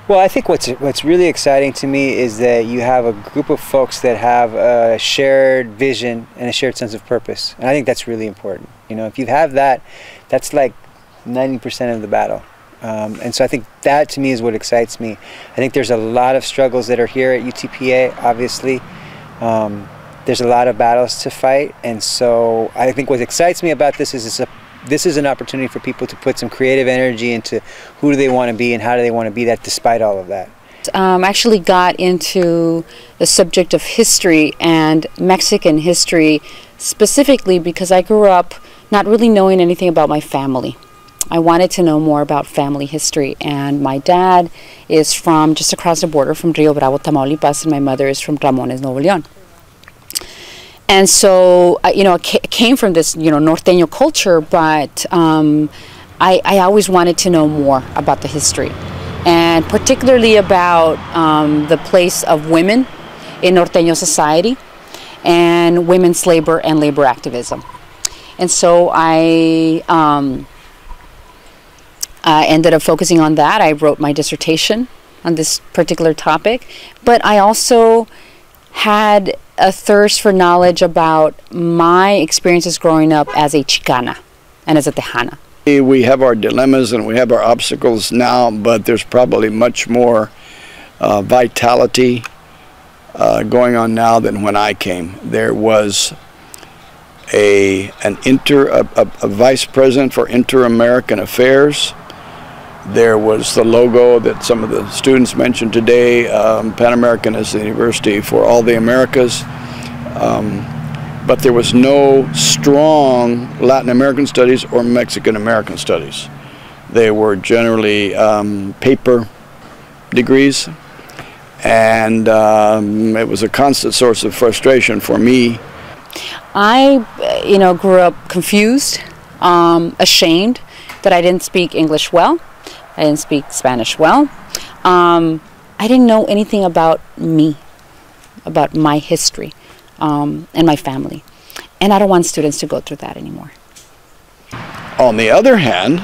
Well, I think what's really exciting to me is that you have a group of folks that have a shared vision and a shared sense of purpose, and I think that's really important. You know, if you have that, that's like 90% of the battle. And so I think that to me is what excites me. I think there's a lot of struggles that are here at UTPA, obviously. There's a lot of battles to fight, and so I think what excites me about this is this is an opportunity for people to put some creative energy into who do they want to be and how do they want to be that despite all of that. Actually got into the subject of history and Mexican history specifically because I grew up not really knowing anything about my family. I wanted to know more about family history, and my dad is from just across the border from Rio Bravo, Tamaulipas, and my mother is from Ramones, Nuevo León. And so, you know, I came from this, you know, norteño culture, but I always wanted to know more about the history, and particularly about the place of women in norteño society and women's labor and labor activism. And so I ended up focusing on that. I wrote my dissertation on this particular topic, but I also had a thirst for knowledge about my experiences growing up as a Chicana and as a Tejana. We have our dilemmas and we have our obstacles now, but there's probably much more vitality going on now than when I came. There was a vice president for Inter-American Affairs. There was the logo that some of the students mentioned today. Pan American is the university for all the Americas. But there was no strong Latin American studies or Mexican American studies. They were generally paper degrees, and it was a constant source of frustration for me. I, you know, grew up confused, ashamed that I didn't speak English well. I didn't speak Spanish well. I didn't know anything about me, about my history, and my family. And I don't want students to go through that anymore. On the other hand,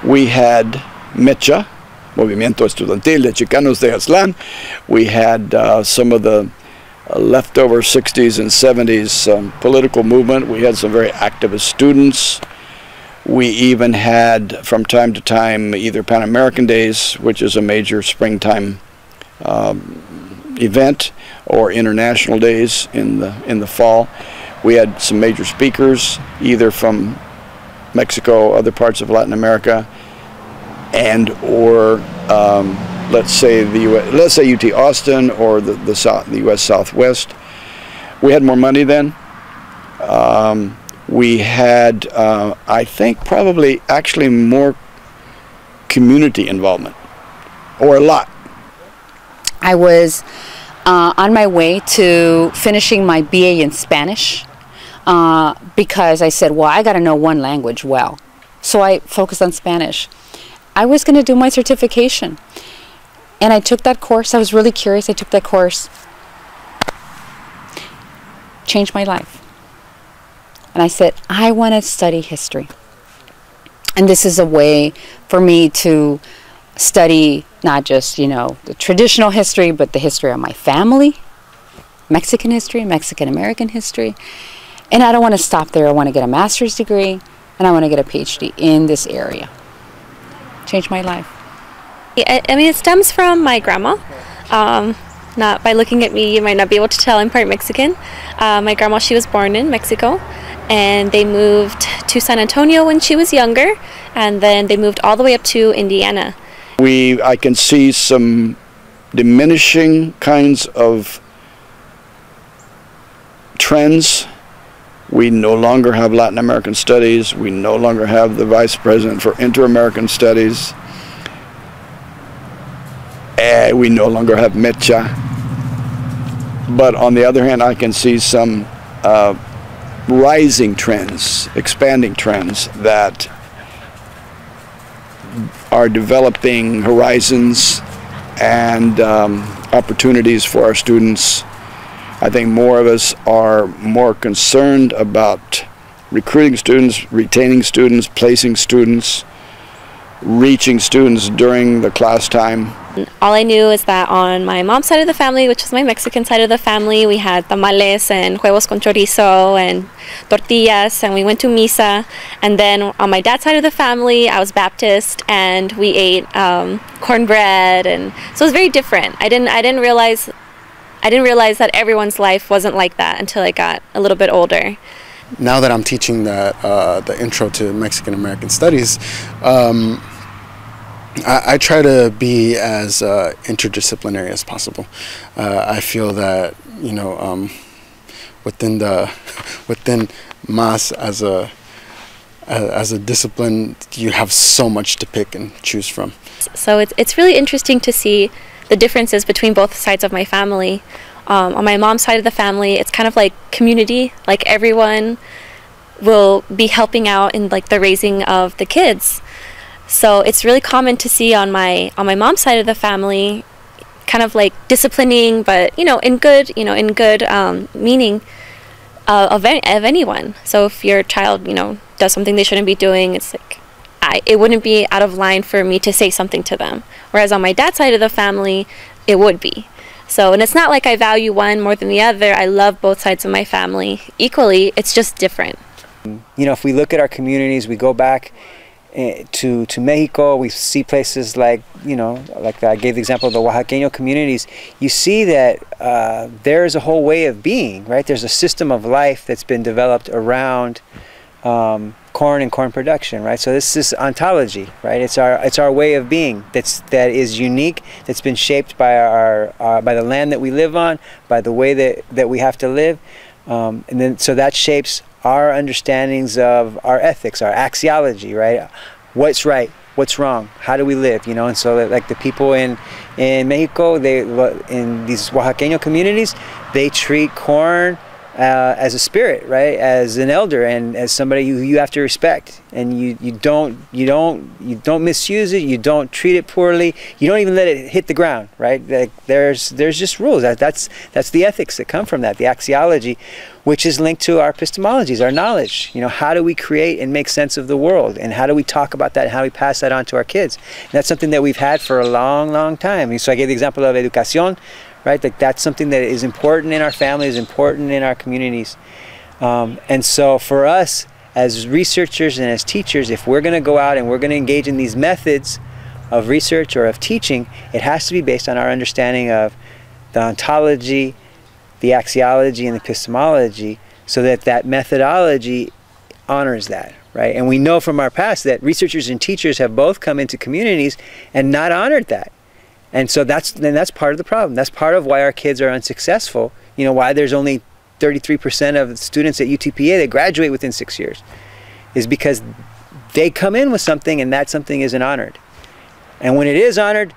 we had MECHA, Movimiento Estudiantil de Chicanos de Aztlán. We had some of the leftover 60s and 70s political movement. We had some very activist students. We even had, from time to time, either Pan American Days, which is a major springtime event, or International Days in the fall. We had some major speakers, either from Mexico, other parts of Latin America, and or let's say UT Austin or the U.S. Southwest. We had more money then. We had, I think, probably actually more community involvement, or a lot. I was on my way to finishing my BA in Spanish because I said, well, I got to know one language well. So I focused on Spanish. I was going to do my certification, and I took that course. I was really curious. I took that course. Changed my life. And I said, I want to study history. And this is a way for me to study not just, you know, the traditional history, but the history of my family, Mexican history, Mexican American history. And I don't want to stop there. I want to get a master's degree, and I want to get a PhD in this area. Changed my life. Yeah, I mean, it stems from my grandma. Not by looking at me, you might not be able to tell I'm part Mexican. My grandma, she was born in Mexico, and they moved to San Antonio when she was younger, and then they moved all the way up to Indiana. I can see some diminishing kinds of trends. We no longer have Latin American studies. We no longer have the vice president for Inter-American Studies. We no longer have MECHA. But on the other hand, I can see some rising trends, expanding trends that are developing horizons and opportunities for our students. I think more of us are more concerned about recruiting students, retaining students, placing students, reaching students during the class time? All I knew is that on my mom's side of the family, which is my Mexican side of the family, we had tamales and huevos con chorizo and tortillas, and we went to misa. And then on my dad's side of the family, I was Baptist, and we ate cornbread, and so it was very different. I didn't realize that everyone's life wasn't like that until I got a little bit older. Now that I'm teaching the intro to Mexican American Studies, I try to be as interdisciplinary as possible. I feel that, you know, within MAS as a discipline, you have so much to pick and choose from. So it's really interesting to see the differences between both sides of my family. On my mom's side of the family, it's kind of like community, like everyone will be helping out in like the raising of the kids. So it's really common to see on my mom's side of the family, kind of like disciplining, but in good meaning of anyone. So if your child does something they shouldn't be doing, it's like it wouldn't be out of line for me to say something to them. Whereas on my dad's side of the family, it would be. So, and it's not like I value one more than the other. I love both sides of my family equally. It's just different. If we look at our communities, we go back to Mexico, we see places like, like I gave the example of the Oaxaqueño communities. You see that there's a whole way of being, right? There's a system of life that's been developed around corn and corn production, right? So this is ontology, right? It's our way of being that is unique, that's been shaped by by the land that we live on, by the way that we have to live, and then so that shapes our understandings of our ethics, our axiology, right? What's right, what's wrong, how do we live, and so like the people in Mexico, in these Oaxaqueño communities, they treat corn as a spirit, right? As an elder and as somebody who you have to respect, and you don't misuse it, you don't treat it poorly, you don't even let it hit the ground, right? Like there's just rules. That's the ethics that come from that, the axiology, which is linked to our epistemologies, our knowledge. How do we create and make sense of the world, and how do we talk about that, and how do we pass that on to our kids? And that's something that we've had for a long, long time. So I gave the example of educación, right? Like that's something that is important in our families, important in our communities. And so for us as researchers and as teachers, if we're going to go out and we're going to engage in these methods of research or of teaching, it has to be based on our understanding of the ontology, the axiology, and the epistemology, so that methodology honors that, right? And we know from our past that researchers and teachers have both come into communities and not honored that. And so that's part of the problem. That's part of why our kids are unsuccessful. Why there's only 33% of students at UTPA that graduate within 6 years, is because they come in with something and that something isn't honored. And when it is honored,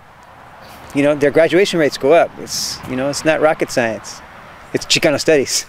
their graduation rates go up. It's not rocket science. It's Chicano studies.